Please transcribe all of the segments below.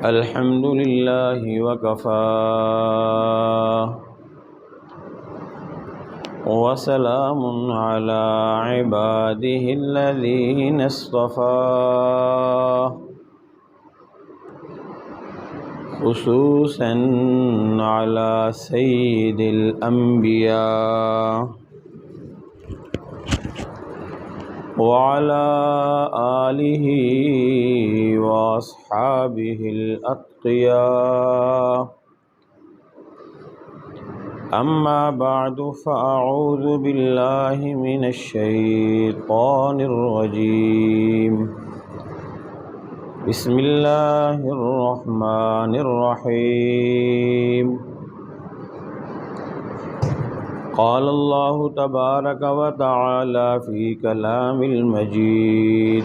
الحمد لله وكفى وسلام على عباده الذين اصطفى خصوصا على سيد الأنبياء وعلى آله وأصحابه الأتقياء أما بعد فأعوذ بالله من الشيطان الرجيم بسم الله الرحمن الرحيم قال الله تبارك وتعالى في كلام المجيد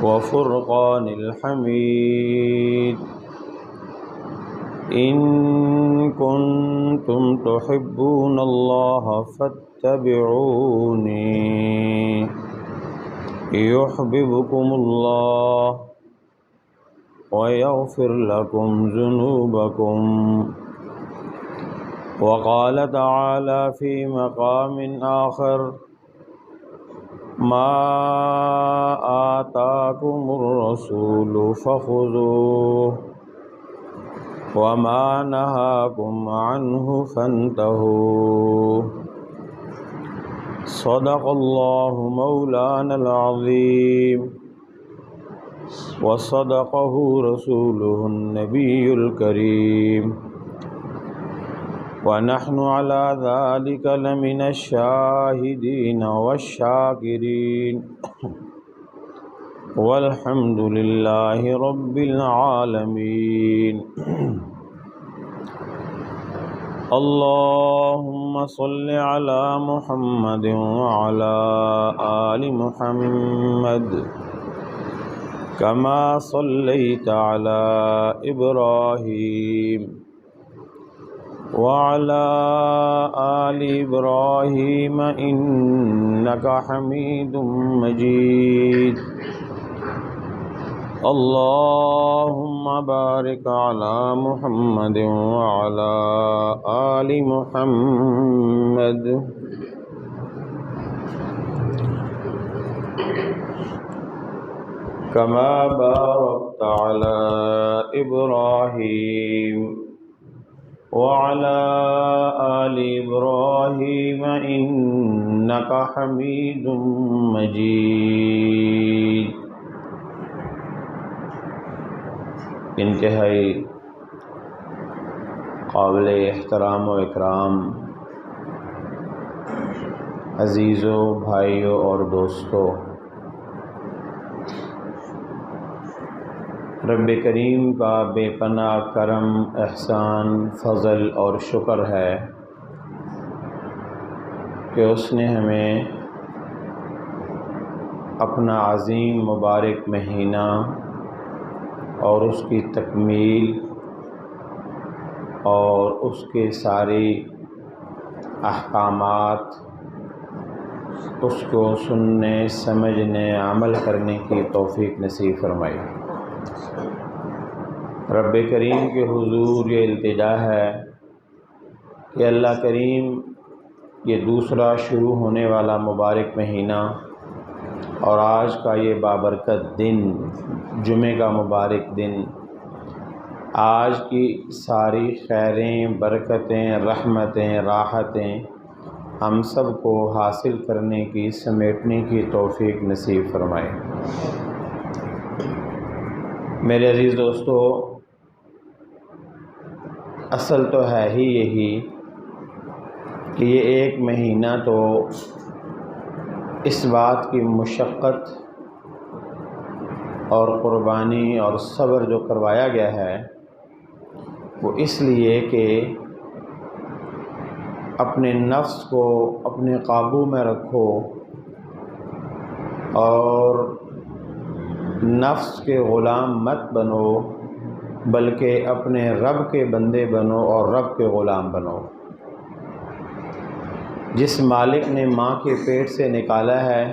وفرقان الحميد إن كنتم تحبون الله فاتبعوني يحببكم الله ويغفر لكم ذنوبكم وقال تعالى في مقام آخر ما آتاكم الرسول فخذوه وما نهاكم عنه فانتهوا صدق الله مولانا العظيم وصدقه رسوله النبي الكريم ونحن على ذلك لمن الشاهدين والشاكرين والحمد لله رب العالمين اللهم صل على محمد وعلى آل محمد كما صليت على إبراهيم وعلى آل إبراهيم إنك حميد مجيد اللهم بارك على محمد وعلى آل محمد كما باركت على إبراهيم وعلى آل إبراهيم إنك حميد مجيد انتہائی قابل احترام و اکرام عزیزوں، بھائیوں اور دوستوں، رب کریم کا بے پناہ کرم، احسان، فضل اور شکر ہے کہ اس نے ہمیں اپنا عظیم مبارک مہینہ اور اس کی تکمیل اور اس کے ساری احکامات اس کو سننے، سمجھنے، عمل کرنے کی توفیق نصیب فرمائی۔ رب کریم کے حضور یہ التجا ہے کہ اللہ کریم یہ دوسرا شروع ہونے والا مبارک مہینہ اور آج کا یہ بابرکت دن، جمعہ کا مبارک دن، آج کی ساری خیریں، برکتیں، رحمتیں، راحتیں ہم سب کو حاصل کرنے کی، سمیٹنے کی توفیق نصیب فرمائے۔ میرے عزیز دوستو، اصل تو ہے ہی یہی کہ یہ ایک مہینہ تو اس بات کی مشقت اور قربانی اور صبر جو کروایا گیا ہے وہ اس لیے کہ اپنے نفس کو اپنے قابو میں رکھو اور نفس کے غلام مت بنو، بلکہ اپنے رب کے بندے بنو اور رب کے غلام بنو۔ جس مالک نے ماں کے پیٹ سے نکالا ہے،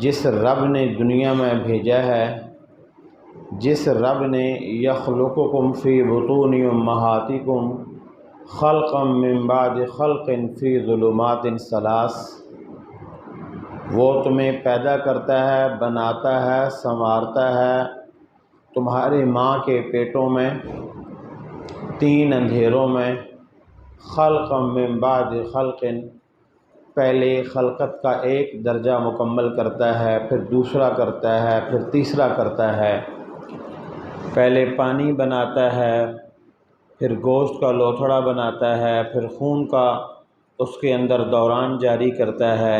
جس رب نے دنیا میں بھیجا ہے، جس رب نے یخلقکم فی بطون امہاتکم خلقا من بعد خلق فی ظلمات ثلاث، وہ تمہیں پیدا کرتا ہے، بناتا ہے، سنوارتا ہے تمہاری ماں کے پیٹوں میں 3 اندھیروں میں، خلقا من بعد خلق، پہلے خلقت کا ایک درجہ مکمل کرتا ہے، پھر دوسرا کرتا ہے، پھر تیسرا کرتا ہے، پہلے پانی بناتا ہے، پھر گوشت کا لوتھڑا بناتا ہے، پھر خون کا اس کے اندر دوران جاری کرتا ہے،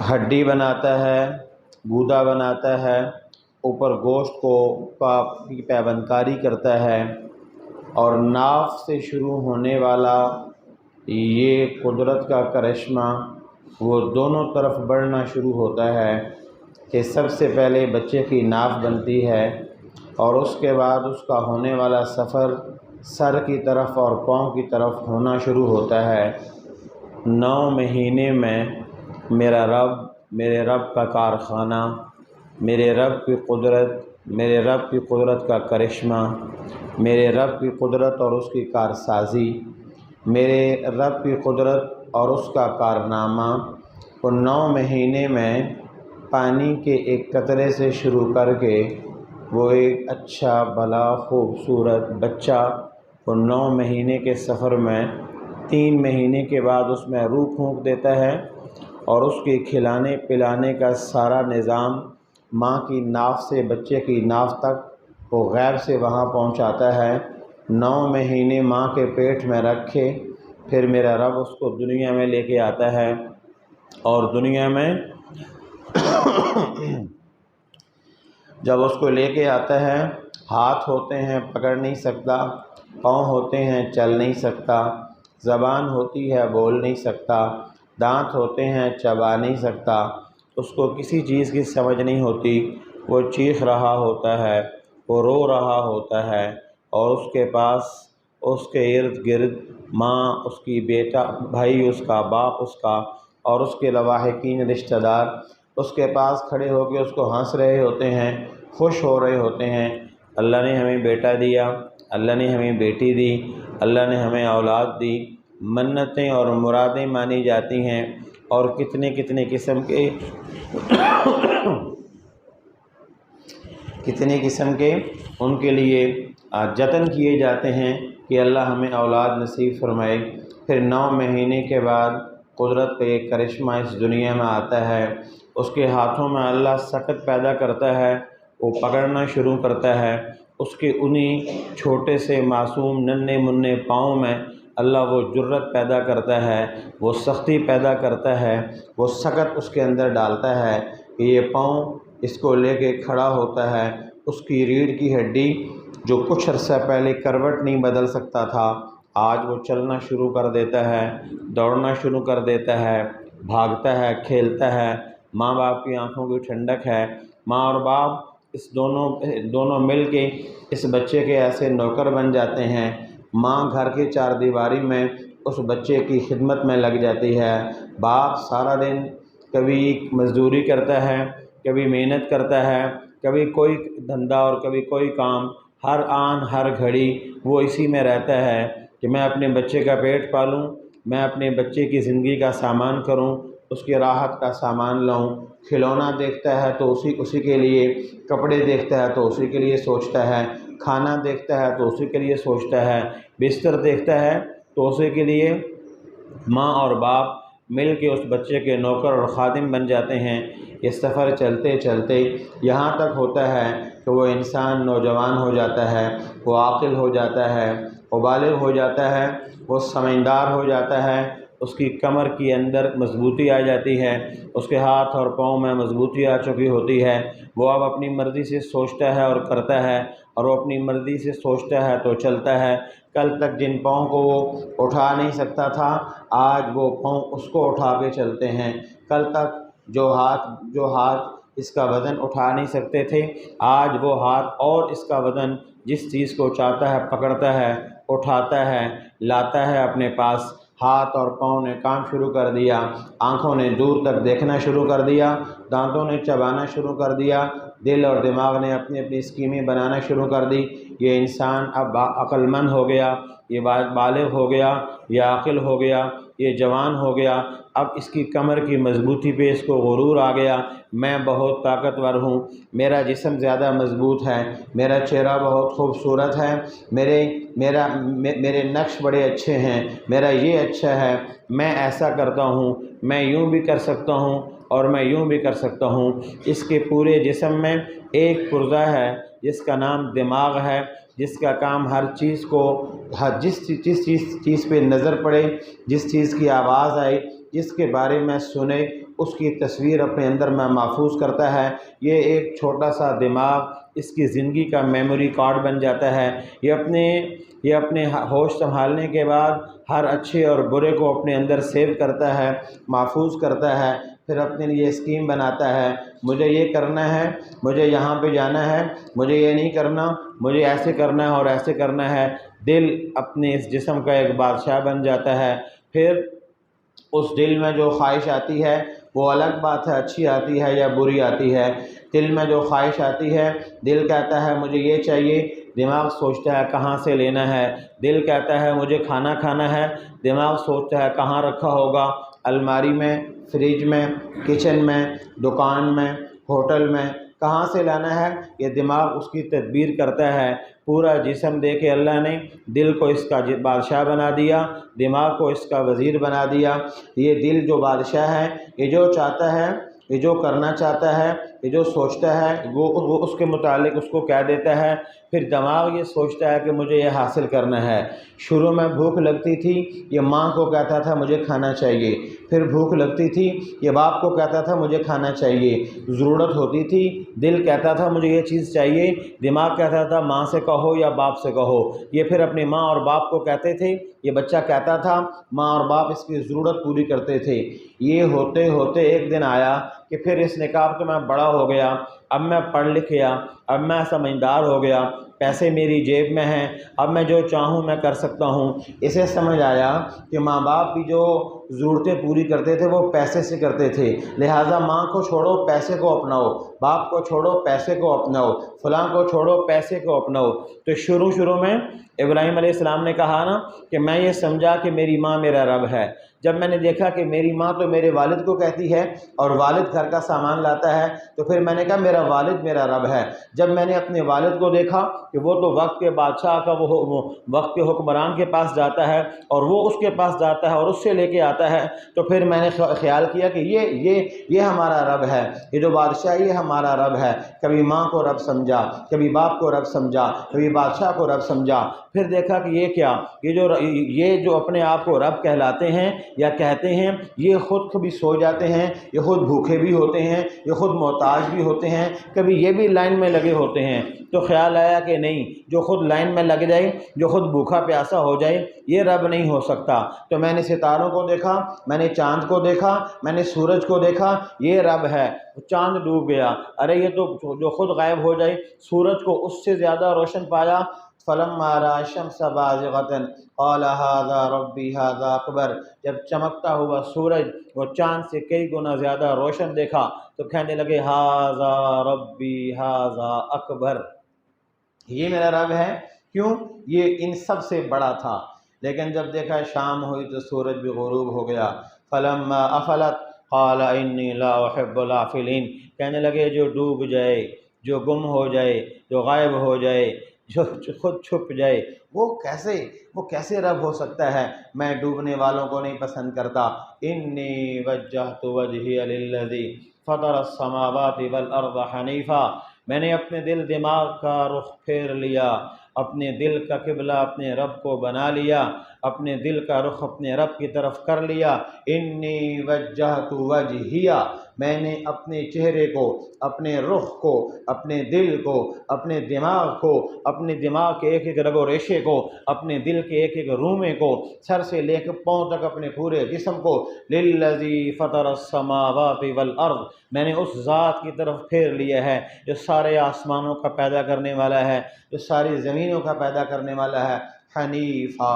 ہڈی بناتا ہے، گودا بناتا ہے، اوپر گوشت کو پیوند کاری کرتا ہے، اور ناف سے شروع ہونے والا یہ قدرت کا کرشمہ وہ دونوں طرف بڑھنا شروع ہوتا ہے کہ سب سے پہلے بچے کی ناف بنتی ہے، اور اس کے بعد اس کا ہونے والا سفر سر کی طرف اور پاؤں کی طرف ہونا شروع ہوتا ہے۔ 9 مہینے میں میرے رب کا کارخانہ، میرے رب کی قدرت کا کرشمہ، میرے رب کی قدرت اور اس کی کارسازی، میرے رب کی قدرت اور اس کا کارنامہ، وہ 9 مہینے میں پانی کے ایک قطرے سے شروع کر کے وہ ایک اچھا بھلا خوبصورت بچہ، وہ 9 مہینے کے سفر میں 3 مہینے کے بعد اس میں روح پھونک دیتا ہے، اور اس کے کھلانے پلانے کا سارا نظام ماں کی ناف سے بچے کی ناف تک وہ غیب سے وہاں پہنچاتا ہے۔ 9 مہینے ماں کے پیٹ میں رکھے، پھر میرا رب اس کو دنیا میں لے کے آتا ہے، اور دنیا میں جب اس کو لے کے آتا ہے، ہاتھ ہوتے ہیں پکڑ نہیں سکتا، پاؤں ہوتے ہیں چل نہیں سکتا، زبان ہوتی ہے بول نہیں سکتا، دانت ہوتے ہیں چبا نہیں سکتا، اس کو کسی چیز کی سمجھ نہیں ہوتی، وہ چیخ رہا ہوتا ہے، وہ رو رہا ہوتا ہے، اور اس کے پاس اس کے ارد گرد ماں، اس کی بیٹا بھائی، اس کا باپ، اس کا اور اس کے لواحقین رشتہ دار اس کے پاس کھڑے ہو کے اس کو ہنس رہے ہوتے ہیں، خوش ہو رہے ہوتے ہیں۔ اللہ نے ہمیں بیٹا دیا، اللہ نے ہمیں بیٹی دی، اللہ نے ہمیں اولاد دی، منتیں اور مرادیں مانی جاتی ہیں، اور کتنے قسم کے ان کے لیے جتن کیے جاتے ہیں کہ اللہ ہمیں اولاد نصیب فرمائے۔ پھر 9 مہینے کے بعد قدرت کا ایک کرشمہ اس دنیا میں آتا ہے، اس کے ہاتھوں میں اللہ سخت پیدا کرتا ہے، وہ پکڑنا شروع کرتا ہے، اس کے انہی چھوٹے سے معصوم ننھے منھے پاؤں میں اللہ وہ جرت پیدا کرتا ہے، وہ سختی پیدا کرتا ہے، وہ سخت اس کے اندر ڈالتا ہے کہ یہ پاؤں اس کو لے کے کھڑا ہوتا ہے، اس کی ریڑھ کی ہڈی جو کچھ عرصہ پہلے کروٹ نہیں بدل سکتا تھا، آج وہ چلنا شروع کر دیتا ہے، دوڑنا شروع کر دیتا ہے، بھاگتا ہے، کھیلتا ہے۔ ماں باپ کی آنکھوں کی ٹھنڈک ہے، ماں اور باپ اس دونوں مل کے اس بچے کے ایسے نوکر بن جاتے ہیں۔ ماں گھر کی 4 دیواری میں اس بچے کی خدمت میں لگ جاتی ہے، باپ سارا دن کبھی مزدوری کرتا ہے، کبھی محنت کرتا ہے، کبھی کوئی دھندا اور کبھی کوئی کام، ہر آن ہر گھڑی وہ اسی میں رہتا ہے کہ میں اپنے بچے کا پیٹ پالوں، میں اپنے بچے کی زندگی کا سامان کروں، اس کی راحت کا سامان لاؤں۔ کھلونا دیکھتا ہے تو اسی کے لیے، کپڑے دیکھتا ہے تو اسی کے لیے سوچتا ہے، کھانا دیکھتا ہے تو اسی کے لیے سوچتا ہے، بستر دیکھتا ہے تو اسی کے لیے ماں اور باپ مل کے اس بچے کے نوکر اور خادم بن جاتے ہیں۔ یہ سفر چلتے چلتے یہاں تک ہوتا ہے کہ وہ انسان نوجوان ہو جاتا ہے، وہ عاقل ہو جاتا ہے، وہ بالغ ہو جاتا ہے، وہ سمجھدار ہو جاتا ہے، اس کی کمر کے اندر مضبوطی آ جاتی ہے، اس کے ہاتھ اور پاؤں میں مضبوطی آ چکی ہوتی ہے، وہ اب اپنی مرضی سے سوچتا ہے اور کرتا ہے، اور وہ اپنی مرضی سے سوچتا ہے تو چلتا ہے۔ کل تک جن پاؤں کو وہ اٹھا نہیں سکتا تھا، آج وہ پاؤں اس کو اٹھا کے چلتے ہیں۔ کل تک جو ہاتھ اس کا وزن اٹھا نہیں سکتے تھے، آج وہ ہاتھ اور اس کا وزن جس چیز کو چاہتا ہے پکڑتا ہے، اٹھاتا ہے، لاتا ہے اپنے پاس، ہاتھ اور پاؤں نے کام شروع کر دیا، آنکھوں نے دور تک دیکھنا شروع کر دیا، دانتوں نے چبانا شروع کر دیا، دل اور دماغ نے اپنی اپنی اسکیمیں بنانا شروع کر دی۔ یہ انسان اب عقل مند ہو گیا، یہ بالغ ہو گیا، یہ عاقل ہو گیا، یہ جوان ہو گیا۔ اب اس کی کمر کی مضبوطی پہ اس کو غرور آ گیا، میں بہت طاقتور ہوں، میرا جسم زیادہ مضبوط ہے، میرا چہرہ بہت خوبصورت ہے، میرے نقش بڑے اچھے ہیں، میرا یہ اچھا ہے، میں ایسا کرتا ہوں، میں یوں بھی کر سکتا ہوں اور میں یوں بھی کر سکتا ہوں۔ اس کے پورے جسم میں ایک پرزہ ہے جس کا نام دماغ ہے، جس کا کام ہر چیز کو، جس چیز پہ نظر پڑے، جس چیز کی آواز آئے، جس کے بارے میں سنے، اس کی تصویر اپنے اندر میں محفوظ کرتا ہے۔ یہ ایک چھوٹا سا دماغ اس کی زندگی کا میموری کارڈ بن جاتا ہے۔ یہ اپنے ہوش سنبھالنے کے بعد ہر اچھے اور برے کو اپنے اندر سیو کرتا ہے، محفوظ کرتا ہے، پھر اپنے لیے اسکیم بناتا ہے، مجھے یہ کرنا ہے، مجھے یہاں پہ جانا ہے، مجھے یہ نہیں کرنا، مجھے ایسے کرنا ہے اور ایسے کرنا ہے۔ دل اپنے اس جسم کا ایک بادشاہ بن جاتا ہے۔ پھر اس دل میں جو خواہش آتی ہے وہ الگ بات ہے، اچھی آتی ہے یا بری آتی ہے۔ دل میں جو خواہش آتی ہے، دل کہتا ہے مجھے یہ چاہیے، دماغ سوچتا ہے کہاں سے لینا ہے۔ دل کہتا ہے مجھے کھانا کھانا ہے، دماغ سوچتا ہے کہاں رکھا ہوگا، الماری میں، فریج میں، کچن میں، دکان میں، ہوٹل میں، کہاں سے لانا ہے، یہ دماغ اس کی تدبیر کرتا ہے۔ پورا جسم دے کے اللہ نے دل کو اس کا بادشاہ بنا دیا، دماغ کو اس کا وزیر بنا دیا۔ یہ دل جو بادشاہ ہے، یہ جو چاہتا ہے، یہ جو کرنا چاہتا ہے، یہ جو سوچتا ہے، وہ اس کے متعلق اس کو کہہ دیتا ہے۔ پھر دماغ یہ سوچتا ہے کہ مجھے یہ حاصل کرنا ہے۔ شروع میں بھوک لگتی تھی، یہ ماں کو کہتا تھا مجھے کھانا چاہیے، پھر بھوک لگتی تھی، یہ باپ کو کہتا تھا مجھے کھانا چاہیے، ضرورت ہوتی تھی، دل کہتا تھا مجھے یہ چیز چاہیے، دماغ کہتا تھا ماں سے کہو یا باپ سے کہو، یہ پھر اپنے ماں اور باپ کو کہتے تھے، یہ بچہ کہتا تھا، ماں اور باپ اس کی ضرورت پوری کرتے تھے۔ یہ ہوتے ہوتے ایک دن آیا کہ پھر اس نے کہا کہ میں بڑا ہو گیا، اب میں پڑھ لکھ گیا، اب میں سمجھدار ہو گیا، پیسے میری جیب میں ہیں، اب میں جو چاہوں میں کر سکتا ہوں۔ اسے سمجھ آیا کہ ماں باپ بھی جو ضرورتیں پوری کرتے تھے وہ پیسے سے کرتے تھے، لہٰذا ماں کو چھوڑو پیسے کو اپناؤ، باپ کو چھوڑو پیسے کو اپناؤ، فلاں کو چھوڑو پیسے کو اپناؤ۔ تو شروع میں ابراہیم علیہ السلام نے کہا نا کہ میں یہ سمجھا کہ میری ماں میرا رب ہے۔ جب میں نے دیکھا کہ میری ماں تو میرے والد کو کہتی ہے اور والد گھر کا سامان لاتا ہے، تو پھر میں نے کہا میرا والد میرا رب ہے۔ جب میں نے اپنے والد کو دیکھا کہ وہ تو وقت کے بادشاہ کا، وہ وقت کے حکمران کے پاس جاتا ہے اور وہ اس کے پاس جاتا ہے اور اس سے لے کے آتا ہے، تو پھر میں نے خیال کیا کہ یہ ہمارا رب ہے، یہ جو بادشاہ یہ ہمارا رب ہے۔ کبھی ماں کو رب سمجھا، کبھی باپ کو رب سمجھا، کبھی بادشاہ کو رب سمجھا، پھر دیکھا کہ یہ کیا، یہ جو اپنے آپ کو رب کہلاتے ہیں یا کہتے ہیں، یہ خود کبھی سو جاتے ہیں، یہ خود بھوکے بھی ہوتے ہیں، یہ خود محتاج بھی ہوتے ہیں، کبھی یہ بھی لائن میں لگے ہوتے ہیں۔ تو خیال آیا کہ نہیں، جو خود لائن میں لگ جائے، جو خود بھوکا پیاسا ہو جائے، یہ رب نہیں ہو سکتا۔ تو میں نے ستاروں کو دیکھا، میں نے چاند کو دیکھا، میں نے سورج کو دیکھا، یہ رب ہے۔ چاند ڈوب گیا، ارے یہ تو جو خود غائب ہو جائے، سورج کو اس سے زیادہ روشن پایا، فلما رأى الشمس بازغة قال هذا ربي هذا اکبر۔ جب چمکتا ہوا سورج وہ چاند سے کئی گنا زیادہ روشن دیکھا تو کہنے لگے هذا ربي هذا اکبر، یہ میرا رب ہے۔ کیوں؟ یہ ان سب سے بڑا تھا۔ لیکن جب دیکھا شام ہوئی تو سورج بھی غروب ہو گیا۔ فلما افلت قال انی لا احب الافلین، کہنے لگے جو ڈوب جائے، جو گم ہو جائے، جو غائب ہو جائے، جو خود چھپ جائے، وہ کیسے رب ہو سکتا ہے؟ میں ڈوبنے والوں کو نہیں پسند کرتا۔ انی وجہت وجہی للذی فطر السماوات والارض حنیفا، میں نے اپنے دل دماغ کا رخ پھیر لیا، اپنے دل کا قبلہ اپنے رب کو بنا لیا، اپنے دل کا رخ اپنے رب کی طرف کر لیا۔ انی وجہت وجہیہ، میں نے اپنے چہرے کو، اپنے رخ کو، اپنے دل کو، اپنے دماغ کو، اپنے دماغ کے ایک ایک رگ و ریشے کو، اپنے دل کے ایک ایک رومے کو، سر سے لے کے پاؤں تک اپنے پورے جسم کو، للذی فطر السماوات والارض، میں نے اس ذات کی طرف پھیر لیا ہے جو سارے آسمانوں کا پیدا کرنے والا ہے، جو ساری زمینوں کا پیدا کرنے والا ہے، حنیفا،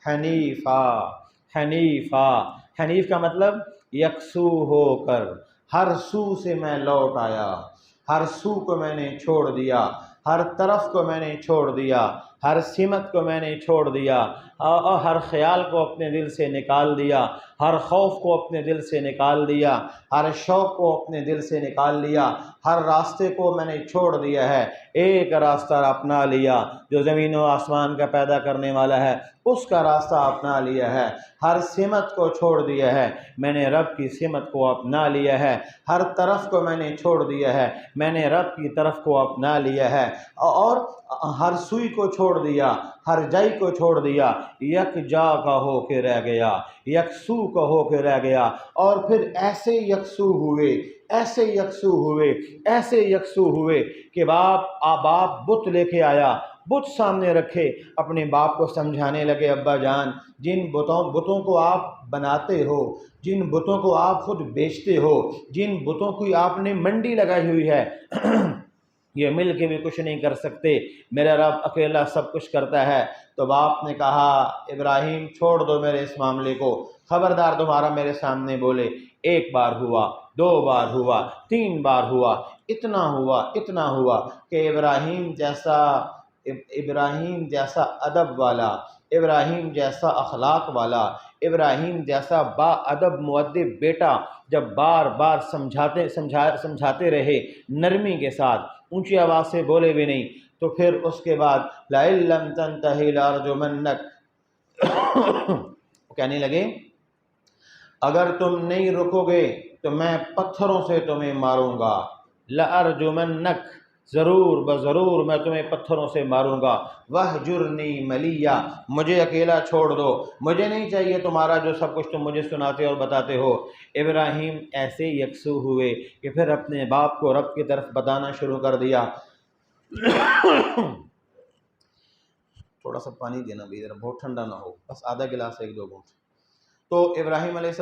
حنیفا، حنیفا، حنیف کا مطلب یکسو ہو کر، ہر سو سے میں لوٹ آیا، ہر سو کو میں نے چھوڑ دیا، ہر طرف کو میں نے چھوڑ دیا، ہر سمت کو میں نے چھوڑ دیا، اور ہر خیال کو اپنے دل سے نکال دیا، ہر خوف کو اپنے دل سے نکال دیا، ہر شوق کو اپنے دل سے نکال لیا، ہر راستے کو میں نے چھوڑ دیا ہے، ایک راستہ اپنا لیا جو زمین و آسمان کا پیدا کرنے والا ہے، اس کا راستہ اپنا لیا ہے، ہر سمت کو چھوڑ دیا ہے، میں نے رب کی سمت کو اپنا لیا ہے، ہر طرف کو میں نے چھوڑ دیا ہے، میں نے رب کی طرف کو اپنا لیا ہے، اور ہر سوئی کو چھوڑ دیا، ہر جائی کو چھوڑ دیا، یک جا کا ہو کے رہ گیا، یکسو کا ہو کے رہ گیا، اور پھر ایسے یکسو ہوئے، ایسے یکسو ہوئے، ایسے یکسو ہوئے کہ باپ بت لے کے آیا، بت سامنے رکھے، اپنے باپ کو سمجھانے لگے، ابا جان جن بتوں کو آپ بناتے ہو، جن بتوں کو آپ خود بیچتے ہو، جن بتوں کی آپ نے منڈی لگائی ہوئی ہے، یہ مل کے بھی کچھ نہیں کر سکتے، میرا رب اکیلا سب کچھ کرتا ہے۔ تو باپ نے کہا ابراہیم چھوڑ دو میرے اس معاملے کو، خبردار تمہارا میرے سامنے بولے، ایک بار ہوا، دو بار ہوا، تین بار ہوا، اتنا ہوا کہ ابراہیم جیسا ادب والا، ابراہیم جیسا اخلاق والا، ابراہیم جیسا با ادب مؤدب بیٹا جب بار بار سمجھاتے رہے نرمی کے ساتھ، اونچی آواز سے بولے بھی نہیں، تو پھر اس کے بعد لَإِن لَّمْ تَنْتَهِ لَأَرْجُمَنَّكَ، کہنے لگے اگر تم نہیں رکو گے تو میں پتھروں سے تمہیں ماروں گا، لَأَرْجُمَنَّكَ، ضرور بضرور میں تمہیں پتھروں سے ماروں گا، وَاهْجُرْنِي مَلِيًّا، مجھے اکیلا چھوڑ دو، مجھے نہیں چاہیے تمہارا جو سب کچھ تم مجھے سناتے اور بتاتے ہو۔ ابراہیم ایسے یکسو ہوئے کہ پھر اپنے باپ کو رب کی طرف بتانا شروع کر دیا۔ تھوڑا سا پانی دینا بھی ذرا، بہت ٹھنڈا نہ ہو، بس آدھا گلاس ایک دو گھونٹ۔ تو ابراہیم علیہ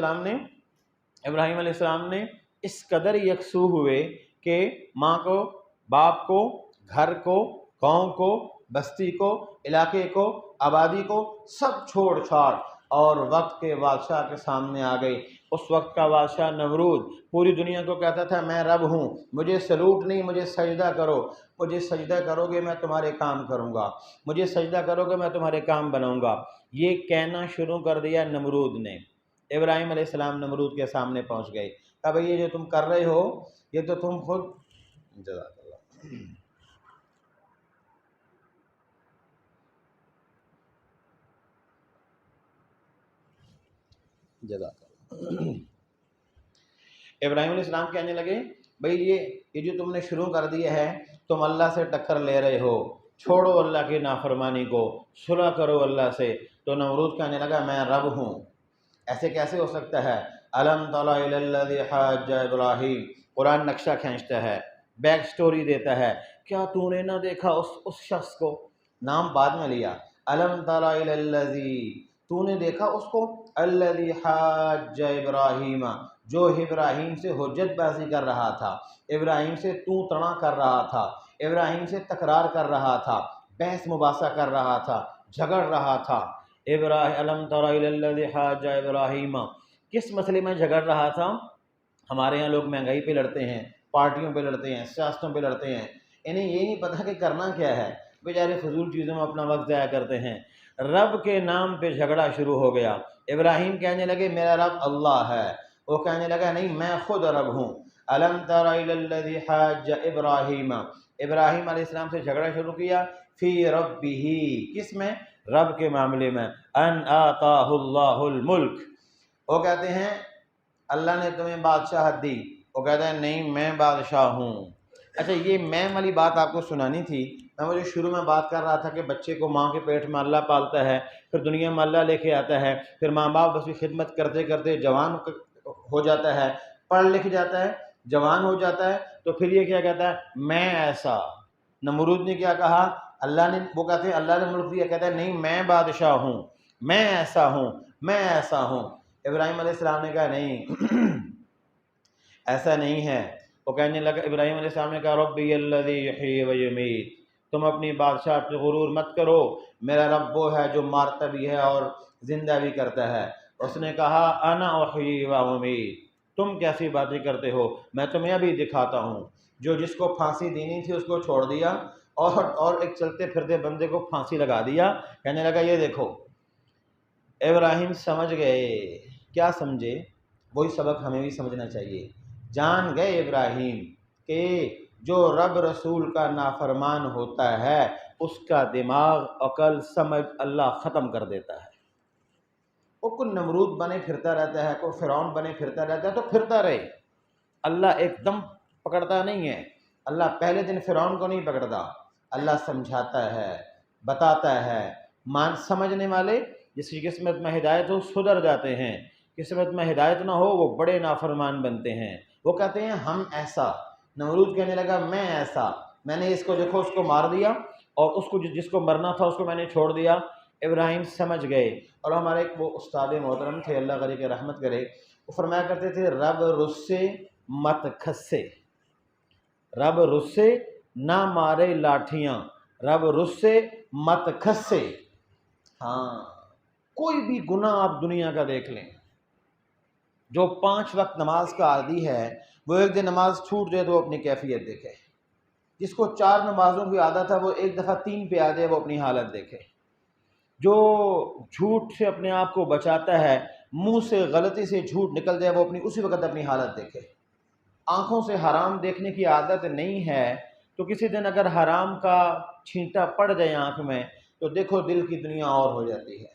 السلام نے اس قدر یکسو ہوئے کہ ماں کو، باپ کو، گھر کو، قوم کو، بستی کو، علاقے کو، آبادی کو سب چھوڑ چھاڑ اور وقت کے بادشاہ کے سامنے آ گئے۔ اس وقت کا بادشاہ نمرود پوری دنیا کو کہتا تھا میں رب ہوں، مجھے سلوٹ نہیں، مجھے سجدہ کرو، مجھے سجدہ کرو گے میں تمہارے کام کروں گا، مجھے سجدہ کرو گے میں تمہارے کام بناؤں گا۔ یہ کہنا شروع کر دیا نمرود نے۔ ابراہیم علیہ السلام نمرود کے سامنے پہنچ گئے، کہا بھئی یہ جو تم کر رہے ہو یہ تو تم خود، جزاک اللہ، جزاک اللہ۔ ابراہیم علیہ السلام کہنے لگے بھئی یہ جو تم نے شروع کر دیا ہے، تم اللہ سے ٹکر لے رہے ہو، چھوڑو اللہ کی نافرمانی کو، صلح کرو اللہ سے۔ تو نمرود کہنے لگا میں رب ہوں، ایسے کیسے ہو سکتا ہے؟ الم تر الی الذی حاج ابراہیم، قرآن نقشہ کھینچتا ہے، بیک سٹوری دیتا ہے، کیا تو نے نہ دیکھا اس شخص کو، نام بعد میں لیا، الم تر الی الذی، تو نے دیکھا اس کو، الذی حاج ابراہیم، جو ابراہیم سے حجت بازی کر رہا تھا، ابراہیم سے تو تڑا کر رہا تھا، ابراہیم سے تکرار کر رہا تھا، بحث مباحثہ کر رہا تھا، جھگڑ رہا تھا۔ الم تر الی الذی حاج ابراہیم، کس مسئلے میں جھگڑ رہا تھا؟ ہمارے ہاں لوگ مہنگائی پہ لڑتے ہیں، پارٹیوں پہ لڑتے ہیں، سیاستوں پہ لڑتے ہیں، انہیں یہ نہیں پتہ کہ کرنا کیا ہے، بیچارے فضول چیزوں میں اپنا وقت ضائع کرتے ہیں۔ رب کے نام پہ جھگڑا شروع ہو گیا۔ ابراہیم کہنے لگے میرا رب اللہ ہے، وہ کہنے لگا نہیں میں خود رب ہوں۔ الم تر الی الذی حاج ابراہیم، ابراہیم علیہ السلام سے جھگڑا شروع کیا، فی ربہ، کس میں؟ رب کے معاملے میں، ان آتاہ اللہ الملک، وہ کہتے ہیں اللہ نے تمہیں بادشاہت دی، وہ کہتا ہے نہیں میں بادشاہ ہوں۔ اچھا یہ میں والی بات آپ کو سنانی تھی، میں مجھے شروع میں بات کر رہا تھا کہ بچے کو ماں کے پیٹ میں اللہ پالتا ہے، پھر دنیا میں اللہ لے کے آتا ہے، پھر ماں باپ اس کی خدمت کرتے کرتے جوان ہو جاتا ہے، پڑھ لکھ جاتا ہے، جوان ہو جاتا ہے، تو پھر یہ کیا کہتا ہے میں ایسا۔ نمرود نے کیا کہا؟ اللہ نے، وہ کہتے ہیں اللہ نے ملک دیا، کہتا ہے نہیں میں بادشاہ ہوں، میں ایسا ہوں، میں ایسا ہوں۔ ابراہیم علیہ السلام نے کہا نہیں ایسا نہیں ہے۔ وہ کہنے لگا، ابراہیم علیہ السلام نے کہا ربی الذی یحیی و یمیت، تم اپنی بادشاہ پہ غرور مت کرو، میرا رب وہ ہے جو مارتا بھی ہے اور زندہ بھی کرتا ہے۔ اس نے کہا انا احیی و امیت، تم کیسی باتیں کرتے ہو، میں تمہیں ابھی دکھاتا ہوں۔ جو جس کو پھانسی دینی تھی اس کو چھوڑ دیا، اور ایک چلتے پھرتے بندے کو پھانسی لگا دیا، کہنے لگا یہ دیکھو۔ ابراہیم سمجھ گئے، کیا سمجھے؟ وہی سبق ہمیں بھی سمجھنا چاہیے۔ جان گئے ابراہیم کہ جو رب رسول کا نافرمان ہوتا ہے اس کا دماغ، عقل، سمجھ اللہ ختم کر دیتا ہے۔ وہ کوئی نمرود بنے پھرتا رہتا ہے، کوئی فرعون بنے پھرتا رہتا ہے تو پھرتا رہے، اللہ ایک دم پکڑتا نہیں ہے۔ اللہ پہلے دن فرعون کو نہیں پکڑتا، اللہ سمجھاتا ہے، بتاتا ہے۔ سمجھنے والے جس کی قسمت میں ہدایت ہو سدھر جاتے ہیں، قسمت میں ہدایت نہ ہو وہ بڑے نافرمان بنتے ہیں۔ وہ کہتے ہیں ہم ایسا، نمرود کہنے لگا میں ایسا، میں نے اس کو دیکھو اس کو مار دیا، اور اس کو جس کو مرنا تھا اس کو میں نے چھوڑ دیا۔ ابراہیم سمجھ گئے۔ اور ہمارے ایک وہ استاد محترم تھے، اللہ غریب کے رحمت کرے، وہ فرمایا کرتے تھے رب رسے مت کھسے، رب رسے نہ مارے لاٹھیاں، رب رسے مت کھسے۔ ہاں، کوئی بھی گناہ آپ دنیا کا دیکھ لیں، جو 5 وقت نماز کا عادی ہے وہ ایک دن نماز چھوٹ جائے تو اپنی کیفیت دیکھے، جس کو 4 نمازوں کی عادت ہے وہ ایک دفعہ 3 پہ آ جائے وہ اپنی حالت دیکھے، جو جھوٹ سے اپنے آپ کو بچاتا ہے، منہ سے غلطی سے جھوٹ نکل جائے وہ اسی وقت اپنی حالت دیکھے۔ آنکھوں سے حرام دیکھنے کی عادت نہیں ہے تو کسی دن اگر حرام کا چھینٹا پڑ جائے آنکھ میں تو دیکھو دل کی دنیا اور ہو جاتی ہے۔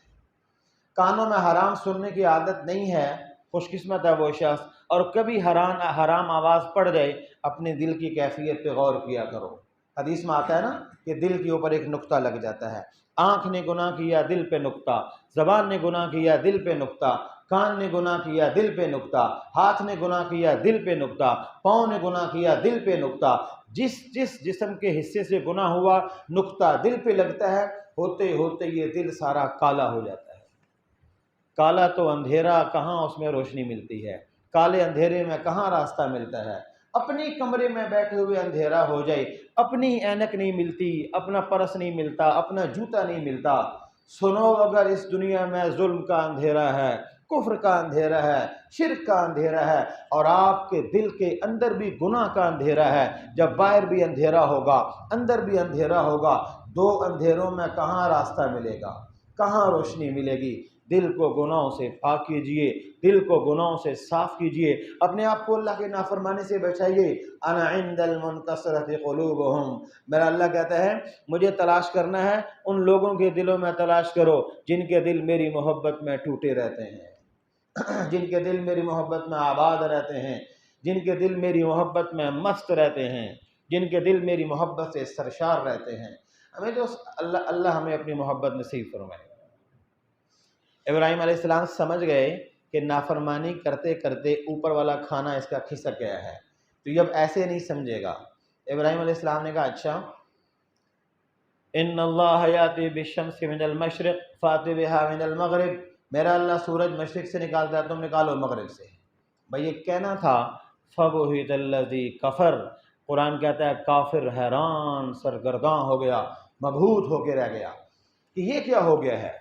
کانوں میں حرام سننے کی عادت نہیں ہے، خوش قسمت ہے وہ شخص، اور کبھی حرام آواز پڑ جائے اپنے دل کی کیفیت پہ غور کیا کرو۔ حدیث میں آتا ہے نا کہ دل کے اوپر ایک نقطہ لگ جاتا ہے، آنکھ نے گناہ کیا دل پہ نقطہ، زبان نے گناہ کیا دل پہ نقطہ، کان نے گناہ کیا دل پہ نقطہ، ہاتھ نے گناہ کیا دل پہ نقطہ، پاؤں نے گناہ کیا دل پہ نقطہ۔ جس جسم کے حصے سے گناہ ہوا نقطہ دل پہ لگتا ہے، ہوتے ہوتے یہ دل سارا کالا ہو جاتا ہے۔ کالا تو اندھیرا کہاں اس میں روشنی ملتی ہے، کالے اندھیرے میں کہاں راستہ ملتا ہے۔ اپنی کمرے میں بیٹھے ہوئے اندھیرا ہو جائے، اپنی اینک نہیں ملتی، اپنا پرس نہیں ملتا، اپنا جوتا نہیں ملتا، سنو اگر اس دنیا میں ظلم کا اندھیرا ہے، کفر کا اندھیرا ہے، شرک کا اندھیرا ہے، اور آپ کے دل کے اندر بھی گناہ کا اندھیرا ہے، جب باہر بھی اندھیرا ہوگا اندر بھی اندھیرا ہوگا، 2 اندھیروں میں کہاں راستہ ملے گا، کہاں روشنی ملے گی؟ دل کو گناہوں سے پاک کیجئے، دل کو گناہوں سے صاف کیجئے، اپنے آپ کو اللہ کے نافرمانی سے بچائیے۔ انا عند المنکسرۃ قلوبہم، میرا اللہ کہتا ہے مجھے تلاش کرنا ہے، ان لوگوں کے دلوں میں تلاش کرو جن کے دل میری محبت میں ٹوٹے رہتے ہیں، جن کے دل میری محبت میں آباد رہتے ہیں، جن کے دل میری محبت میں مست رہتے ہیں، جن کے دل میری محبت سے سرشار رہتے ہیں۔ ہمیں جو اللہ ہمیں اپنی محبت نصیب فرمائے۔ ابراہیم علیہ السلام سمجھ گئے کہ نافرمانی کرتے کرتے اوپر والا کھانا اس کا کھسک گیا ہے، تو یہ اب ایسے نہیں سمجھے گا۔ ابراہیم علیہ السلام نے کہا اچھا، ان اللہ یاتی بالشمس من المشرق فاتی بها من المغرب، میرا اللہ سورج مشرق سے نکالتا ہے، تم نکالو مغرب سے۔ بھائی یہ کہنا تھا فبہت الذی کفر، قرآن کہتا ہے کافر حیران سرگرداں ہو گیا، مبہوت ہو کے رہ گیا کہ یہ کیا ہو گیا ہے۔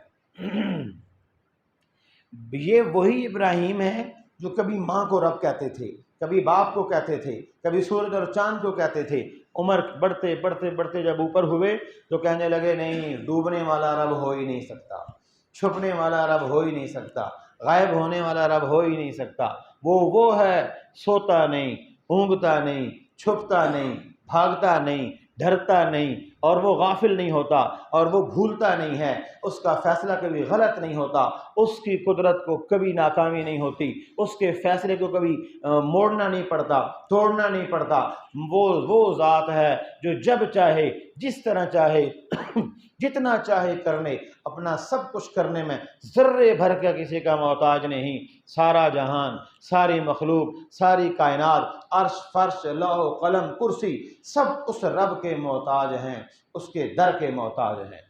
یہ وہی ابراہیم ہے جو کبھی ماں کو رب کہتے تھے، کبھی باپ کو کہتے تھے، کبھی سورج اور چاند کو کہتے تھے، عمر بڑھتے بڑھتے بڑھتے جب اوپر ہوئے تو کہنے لگے نہیں، ڈوبنے والا رب ہو ہی نہیں سکتا، چھپنے والا رب ہو ہی نہیں سکتا، غائب ہونے والا رب ہو ہی نہیں سکتا، وہ ہے سوتا نہیں، اونگتا نہیں، چھپتا نہیں، بھاگتا نہیں، ڈرتا نہیں، اور وہ غافل نہیں ہوتا، اور وہ بھولتا نہیں ہے، اس کا فیصلہ کبھی غلط نہیں ہوتا، اس کی قدرت کو کبھی ناکامی نہیں ہوتی، اس کے فیصلے کو کبھی موڑنا نہیں پڑتا، توڑنا نہیں پڑتا۔ وہ ذات ہے جو جب چاہے جس طرح چاہے جتنا چاہے کرنے، اپنا سب کچھ کرنے میں ذرے بھر کا کسی کا محتاج نہیں۔ سارا جہان، ساری مخلوق، ساری کائنات، عرش، فرش، لوح و قلم، کرسی، سب اس رب کے محتاج ہیں، اس کے در کے محتاج ہیں۔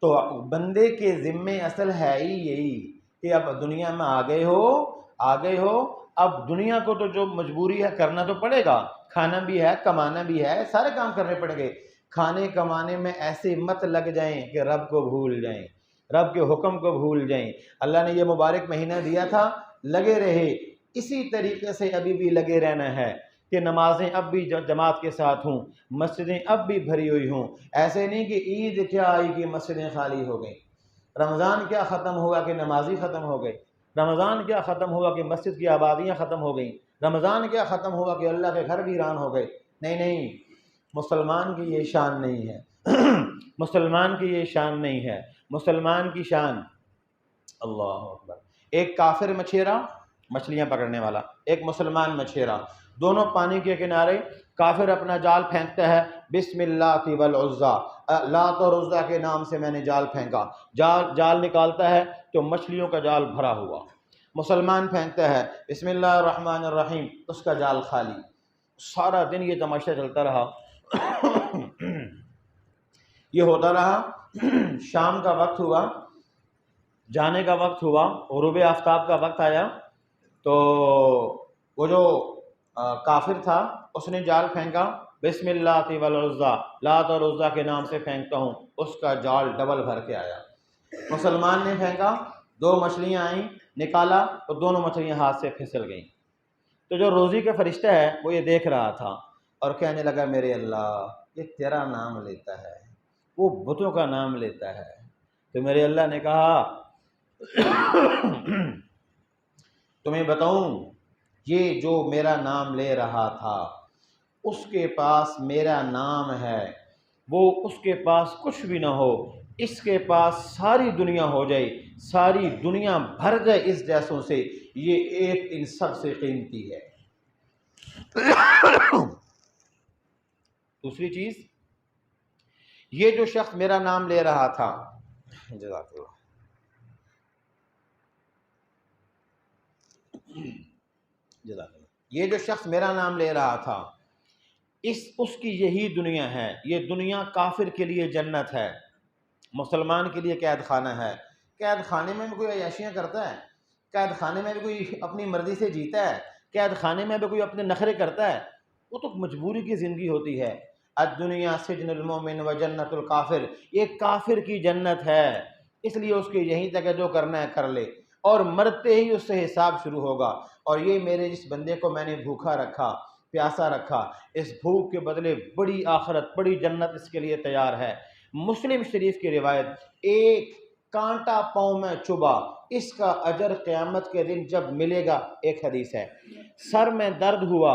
تو بندے کے ذمے اصل ہے ہی یہی کہ اب دنیا میں آ گئے ہو، اب دنیا کو تو جو مجبوری ہے کرنا تو پڑے گا، کھانا بھی ہے، کمانا بھی ہے، سارے کام کرنے پڑیں گے۔ کھانے کمانے میں ایسے مت لگ جائیں کہ رب کو بھول جائیں، رب کے حکم کو بھول جائیں۔ اللہ نے یہ مبارک مہینہ دیا تھا، لگے رہے، اسی طریقے سے ابھی بھی لگے رہنا ہے کہ نمازیں اب بھی جماعت کے ساتھ ہوں، مسجدیں اب بھی بھری ہوئی ہوں۔ ایسے نہیں کہ عید کیا آئی کہ مسجدیں خالی ہو گئیں، رمضان کیا ختم ہوا کہ نمازی ختم ہو گئے، رمضان کیا ختم ہوا کہ مسجد کی آبادیاں ختم ہو گئیں، رمضان کیا ختم ہوا کہ اللہ کے گھر ویران ہو گئے۔ نہیں نہیں، مسلمان کی یہ شان نہیں ہے مسلمان کی یہ شان نہیں ہے۔ مسلمان کی شان، اللہ اکبر، ایک کافر مچھیرا مچھلیاں پکڑنے والا، ایک مسلمان مچھیرا، دونوں پانی کے کنارے، کافر اپنا جال پھینکتا ہے، بسم اللہ والعزیٰ، لات اور عزیٰ کے نام سے میں نے جال پھینکا، جال نکالتا ہے تو مچھلیوں کا جال بھرا ہوا۔ مسلمان پھینکتا ہے بسم اللہ الرحمن الرحیم، اس کا جال خالی۔ سارا دن یہ تماشا چلتا رہا یہ ہوتا رہا۔ شام کا وقت ہوا، جانے کا وقت ہوا، غروب آفتاب کا وقت آیا تو وہ جو کافر تھا اس نے جال پھینکا، بسم اللہ والعزیٰ، لات اور عزیٰ کے نام سے پھینکتا ہوں، اس کا جال ڈبل بھر کے آیا۔ مسلمان نے پھینکا، دو مچھلیاں آئیں، نکالا تو دونوں مچھلیاں ہاتھ سے پھسل گئیں۔ تو جو روزی کا فرشتہ ہے وہ یہ دیکھ رہا تھا اور کہنے لگا میرے اللہ، یہ تیرا نام لیتا ہے، وہ بتوں کا نام لیتا ہے۔ تو میرے اللہ نے کہا تمہیں بتاؤں، یہ جو میرا نام لے رہا تھا اس کے پاس میرا نام ہے، وہ اس کے پاس کچھ بھی نہ ہو، اس کے پاس ساری دنیا ہو جائے، ساری دنیا بھر جائے اس جیسوں سے، یہ ایک ان سب سے قیمتی ہے۔ دوسری چیز، یہ جو شخص میرا نام لے رہا تھا، جزاک اللہ، یہ جو شخص میرا نام لے رہا تھا، اس کی یہی دنیا ہے، یہ دنیا کافر کے لیے جنت ہے، مسلمان کے لیے قید خانہ ہے۔ قید خانے میں بھی کوئی عیاشیاں کرتا ہے، قید خانے میں بھی کوئی اپنی مرضی سے جیتا ہے، قید خانے میں بھی کوئی اپنے نخرے کرتا ہے، وہ تو مجبوری کی زندگی ہوتی ہے۔ الدنیا سجن المومن و جنت الکافر، یہ کافر کی جنت ہے، اس لیے اس کے یہیں تک ہے، جو کرنا ہے کر لے، اور مرتے ہی اس سے حساب شروع ہوگا۔ اور یہ میرے جس بندے کو میں نے بھوکا رکھا، پیاسا رکھا، اس بھوک کے بدلے بڑی آخرت، بڑی جنت اس کے لیے تیار ہے۔ مسلم شریف کی روایت، ایک کانٹا پاؤں میں چبھا، اس کا اجر قیامت کے دن جب ملے گا، ایک حدیث ہے، سر میں درد ہوا،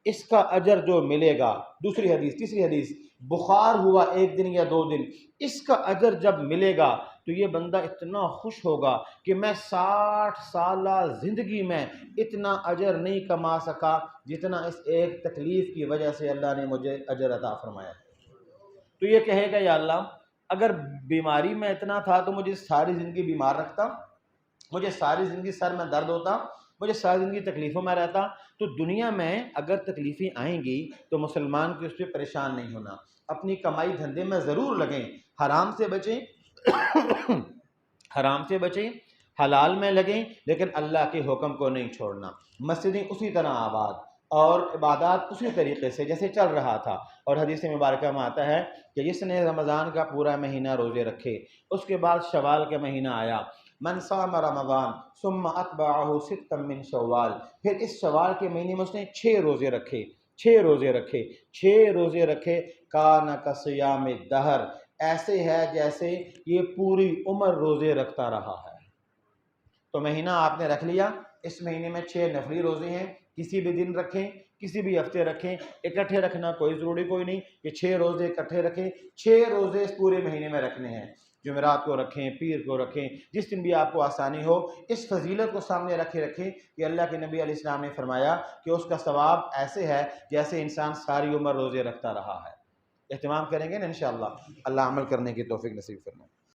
اس کا اجر جو ملے گا، دوسری حدیث، تیسری حدیث، بخار ہوا ایک دن یا دو دن، اس کا اجر جب ملے گا تو یہ بندہ اتنا خوش ہوگا کہ میں 60 سالہ زندگی میں اتنا اجر نہیں کما سکا جتنا اس ایک تکلیف کی وجہ سے اللہ نے مجھے اجر عطا فرمایا۔ تو یہ کہے گا یا اللہ، اگر بیماری میں اتنا تھا تو مجھے ساری زندگی بیمار رکھتا، مجھے ساری زندگی سر میں درد ہوتا، مجھے ساری زندگی تکلیفوں میں رہتا، تو دنیا میں اگر تکلیفیں آئیں گی تو مسلمان کو اس پہ پریشان نہیں ہونا، اپنی کمائی دھندے میں ضرور لگیں، حرام سے بچیں حرام سے بچیں، حلال میں لگیں، لیکن اللہ کے حکم کو نہیں چھوڑنا۔ مسجدیں اسی طرح آباد اور عبادات اسی طریقے سے جیسے چل رہا تھا۔ اور حدیث مبارکہ میں آتا ہے کہ جس نے رمضان کا پورا مہینہ روزے رکھے، اس کے بعد شوال کا مہینہ آیا، من صام رمضان ثم اتبعہ ستا من شوال، پھر اس شوال کے مہینے میں اس نے 6 روزے رکھے، 6 روزے رکھے، کان کصیام الدہر، ایسے ہے جیسے یہ پوری عمر روزے رکھتا رہا ہے۔ تو مہینہ آپ نے رکھ لیا، اس مہینے میں 6 نفلی روزے ہیں، کسی بھی دن رکھیں، کسی بھی ہفتے رکھیں، اکٹھے رکھنا کوئی ضروری کوئی نہیں کہ 6 روزے اکٹھے رکھیں، 6 روزے اس پورے مہینے میں رکھنے ہیں، جمعرات کو رکھیں، پیر کو رکھیں، جس دن بھی آپ کو آسانی ہو، اس فضیلت کو سامنے رکھیں کہ اللہ کے نبی علیہ السلام نے فرمایا کہ اس کا ثواب ایسے ہے جیسے انسان ساری عمر روزے رکھتا رہا ہے۔ اہتمام کریں گے نا انشاءاللہ، اللہ عمل کرنے کی توفیق نصیب فرمائے۔